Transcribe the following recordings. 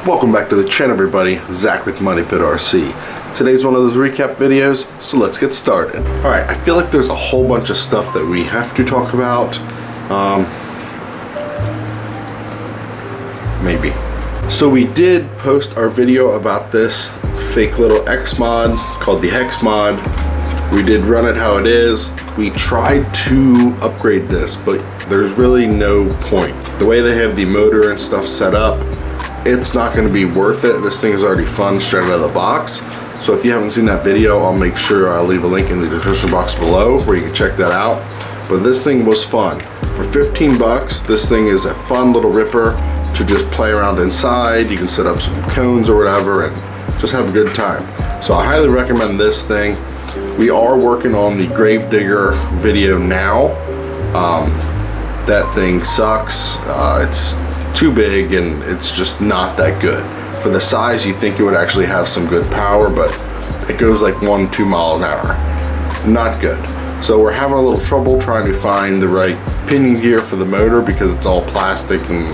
Welcome back to the channel, everybody. Zach with Money Pit RC. Today's one of those recap videos, so let's get started. Alright, I feel like there's a whole bunch of stuff that we have to talk about. Maybe. So we did post our video about this fake little X mod called the Hex Mod. We did run it how it is. We tried to upgrade this, but there's really no point. The way they have the motor and stuff set up, it's not going to be worth it. This thing is already fun straight out of the box. So if you haven't seen that video, I'll make sure I'll leave a link in the description box below where you can check that out. But this thing was fun. For 15 bucks, this thing is a fun little ripper to just play around inside. You can set up some cones or whatever and just have a good time. So I highly recommend this thing. We are working on the Gravedigger video now. That thing sucks. It's too big and it's just not that good. For the size, you think it would actually have some good power, but it goes like 1-2 miles an hour. Not good. So we're having a little trouble trying to find the right pinion gear for the motor because it's all plastic and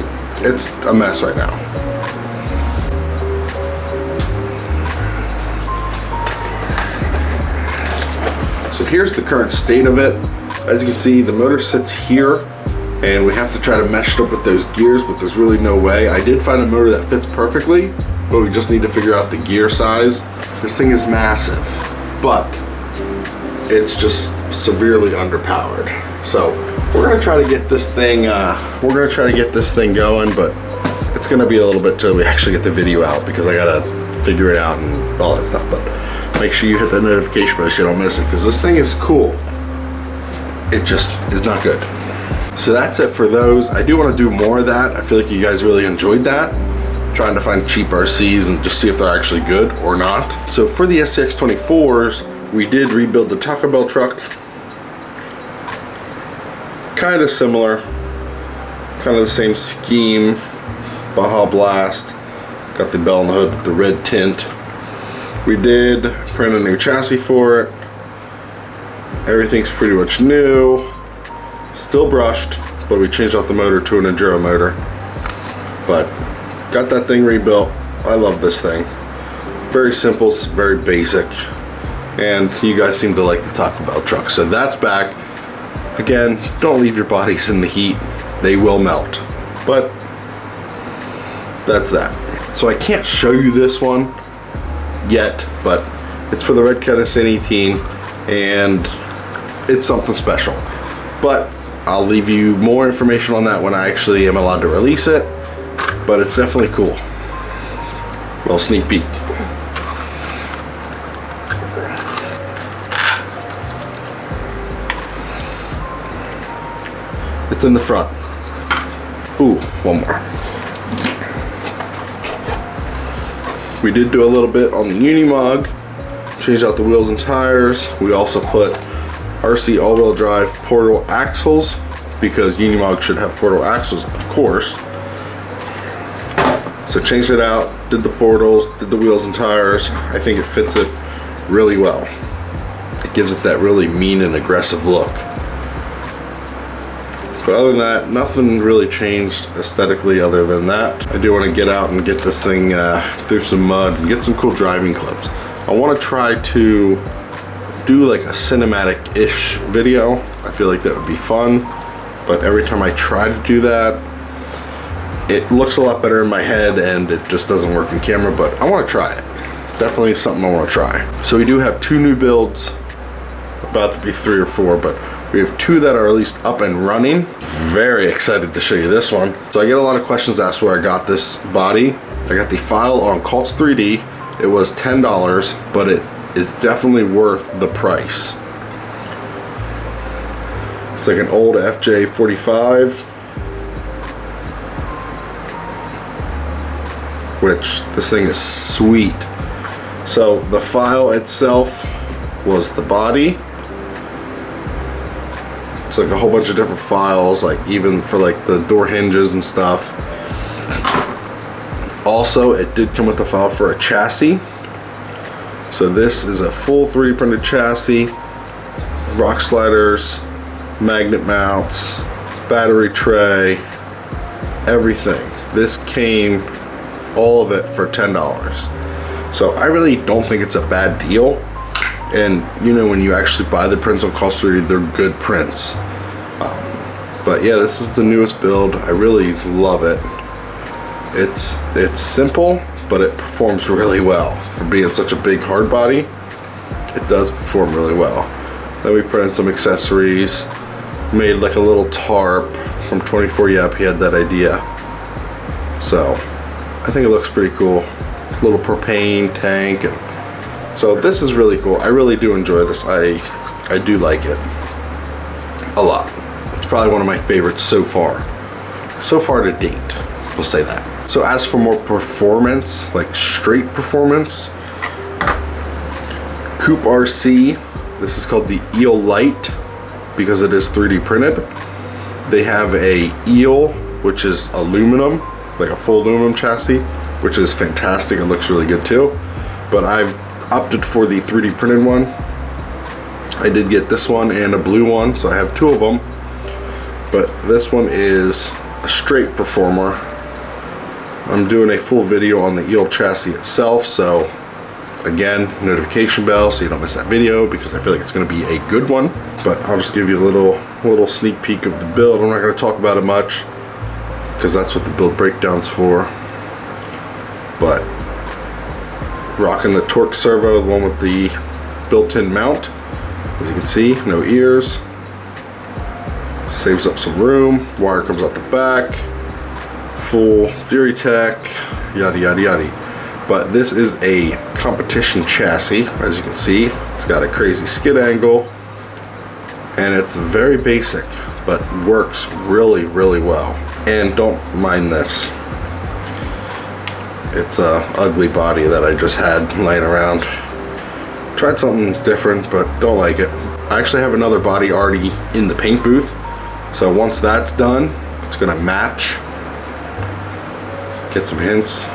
it's a mess right now. So here's the current state of it. As you can see, the motor sits here and we have to try to mesh it up with those gears, but there's really no way. I did find a motor that fits perfectly, but we just need to figure out the gear size. This thing is massive, but it's just severely underpowered. So we're gonna try to get this thing, going, but it's gonna be a little bit till we actually get the video out because I gotta figure it out and all that stuff. But make sure you hit that notification bell so you don't miss it, because this thing is cool. It just is not good. So that's it for those. I do want to do more of that. I feel like you guys really enjoyed that. Trying to find cheap RCs and just see if they're actually good or not. So for the SCX24s, we did rebuild the Taco Bell truck. Kind of similar. Kind of the same scheme. Baja Blast. Got the bell on the hood with the red tint. We did print a new chassis for it. Everything's pretty much new. Still brushed, but we changed out the motor to an Enduro motor. But got that thing rebuilt. I love this thing. Very simple, very basic. And you guys seem to like the Taco Bell truck. So that's back. Again, don't leave your bodies in the heat. They will melt. But that's that. So I can't show you this one yet, but it's for the Red San 18 and it's something special. But I'll leave you more information on that when I actually am allowed to release it, but it's definitely cool. Little sneak peek. It's in the front. Ooh, one more. We did do a little bit on the Unimog, changed out the wheels and tires. We also put RC all-wheel drive portal axles because Unimog should have portal axles, of course. So changed it out, did the portals, did the wheels and tires. I think it fits it really well. It gives it that really mean and aggressive look. But other than that, nothing really changed aesthetically other than that. I do want to get out and get this thing through some mud and get some cool driving clips. I want to try to do like a cinematic-ish video. I feel like that would be fun, but every time I try to do that, it looks a lot better in my head and it just doesn't work in camera, but I want to try it. Definitely something I want to try. So we do have 2 new builds, about to be 3 or 4, but we have 2 that are at least up and running. Very excited to show you this one. So I get a lot of questions asked where I got this body. I got the file on Cults 3D. It was $10, but it is definitely worth the price. It's like an old FJ45, which this thing is sweet. So the file itself was the body. It's like a whole bunch of different files, like even for like the door hinges and stuff. Also, it did come with a file for a chassis. So this is a full 3D printed chassis, rock sliders, magnet mounts, battery tray, everything. This came all of it for $10. So I really don't think it's a bad deal. And you know, when you actually buy the prints on Call of Duty, they're good prints. But yeah, this is the newest build. I really love it. It's simple, but it performs really well. For being such a big hard body, it does perform really well. Then we printed some accessories, made like a little tarp from 24 Yep. He had that idea. So I think it looks pretty cool. Little propane tank, and so this is really cool. I really do enjoy this. I do like it a lot. It's probably one of my favorites so far to date. We'll say that. So as for more performance, like straight performance, Coupe RC, this is called the Eel Light because it is 3D printed. They have a Eel, which is aluminum, like a full aluminum chassis, which is fantastic. It looks really good too. But I've opted for the 3D printed one. I did get this one and a blue one, so I have two of them. But this one is a straight performer. I'm doing a full video on the Eel chassis itself, so again, notification bell so you don't miss that video, because I feel like it's going to be a good one. But I'll just give you a little sneak peek of the build. I'm not going to talk about it much because that's what the build breakdown's for. But rocking the torque servo, the one with the built-in mount. As you can see, no ears. Saves up some room. Wire comes out the back. Full Theory Tech, yada yada yada. But this is a competition chassis. As you can see, it's got a crazy skid angle, and it's very basic, but works really, really well. And don't mind this. It's a ugly body that I just had laying around. Tried something different, but don't like it. I actually have another body already in the paint booth. So once that's done, it's gonna match. Get some hints.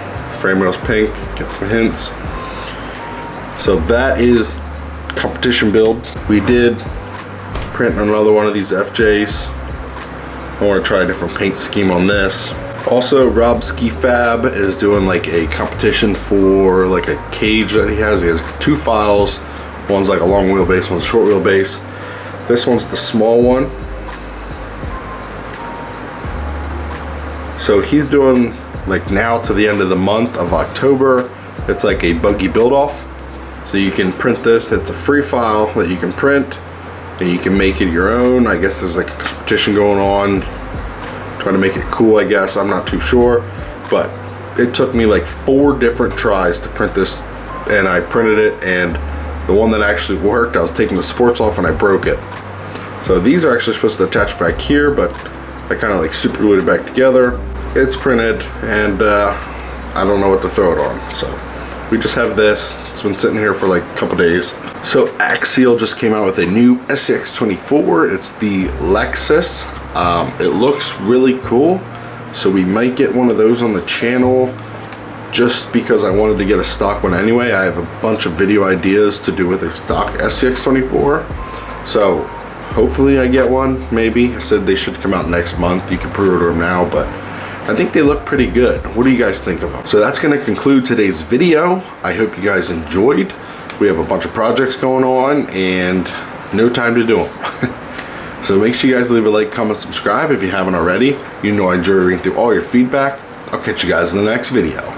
Frame rail's pink, get some hints. So that is competition build. We did print another one of these FJs. I want to try a different paint scheme on this. Also, Rob Ski Fab is doing like a competition for like a cage that he has. He has two files. One's like a long wheelbase, one's a short wheelbase. This one's the small one. So he's doing like now to the end of the month of October. It's like a buggy build off. So you can print this. It's a free file that you can print and you can make it your own. I guess there's like a competition going on, trying to make it cool, I guess. I'm not too sure, but it took me like 4 different tries to print this, and I printed it, and the one that actually worked, I was taking the supports off and I broke it. So these are actually supposed to attach back here, but I kind of like super glued it back together. It's printed, and I don't know what to throw it on. So we just have this. It's been sitting here for like a couple days. So Axial just came out with a new SCX-24. It's the Lexus. It looks really cool. So we might get one of those on the channel just because I wanted to get a stock one anyway. I have a bunch of video ideas to do with a stock SCX-24. So hopefully I get one, maybe. I said they should come out next month. You can pre-order them now, but I think they look pretty good. What do you guys think of them? So that's gonna conclude today's video. I hope you guys enjoyed. We have a bunch of projects going on and no time to do them. So make sure you guys leave a like, comment, subscribe if you haven't already. You know I enjoy reading through all your feedback. I'll catch you guys in the next video.